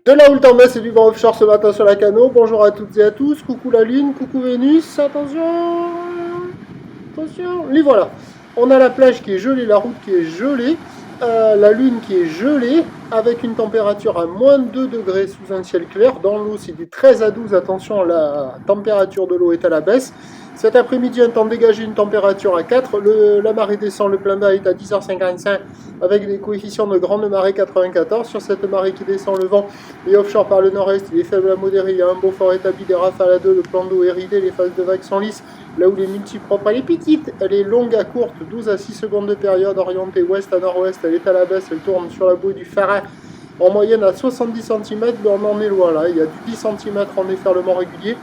De là où le temps baisse et du vent offshore ce matin sur la Cano. Bonjour à toutes et à tous. Coucou la Lune, coucou Vénus. Attention, attention. Les voilà. On a la plage qui est gelée, la route qui est gelée, la Lune qui est gelée, avec une température à moins de 2 degrés sous un ciel clair. Dans l'eau, c'est du 13 à 12. Attention, la température de l'eau est à la baisse. Cet après-midi, un temps dégagé, une température à 4. La marée descend, le plein bas est à 10h55 avec des coefficients de grande marée 94. Sur cette marée qui descend, le vent est offshore par le nord-est, il est faible à modéré, il y a un beau fort établi, des rafales à 2, le plan d'eau est ridé, les phases de vagues sont lisses, là où les multipropres, elle est petite, elle est longue à courte, 12 à 6 secondes de période, orientée ouest à nord-ouest, elle est à la baisse, elle tourne sur la bouée du Phara en moyenne à 70 cm, on en est loin là, il y a du 10 cm en déferlement régulier,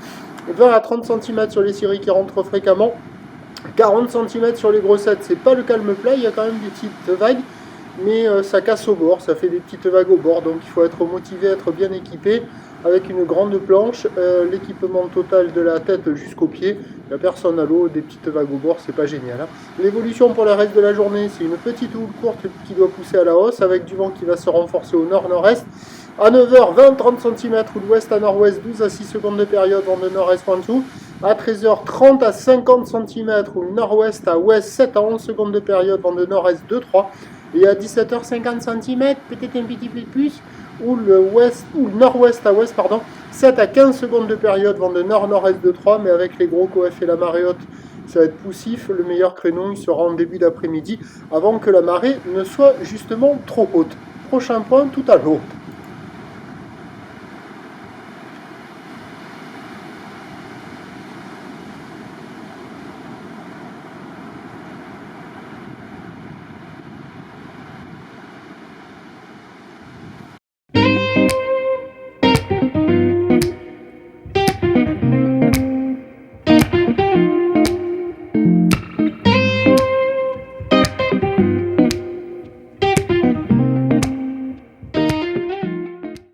20 à 30 cm sur les scieries qui rentrent fréquemment, 40 cm sur les grossettes, c'est pas le calme plat, il y a quand même des petites vagues, mais ça casse au bord, ça fait des petites vagues au bord, donc il faut être motivé, être bien équipé, avec une grande planche, l'équipement total de la tête jusqu'aux pieds, la personne à l'eau, des petites vagues au bord, c'est pas génial. Hein. L'évolution pour le reste de la journée, c'est une petite houle courte qui doit pousser à la hausse, avec du vent qui va se renforcer au nord-nord-est. À 9h, 20-30 cm, ou d'ouest à nord-ouest, 12 à 6 secondes de période, vent de nord-est en dessous. À 13h, 30 à 50 cm, ou nord-ouest à ouest, 7 à 11 secondes de période, vent de nord-est 2-3. Et à 17h, 50 cm, peut-être un petit peu plus, ou le nord-ouest à ouest, 7 à 15 secondes de période, vent de nord-nord-est de 3, mais avec les gros coefs et la marée haute, ça va être poussif. Le meilleur créneau, il sera en début d'après-midi, avant que la marée ne soit justement trop haute. Prochain point, tout à l'eau.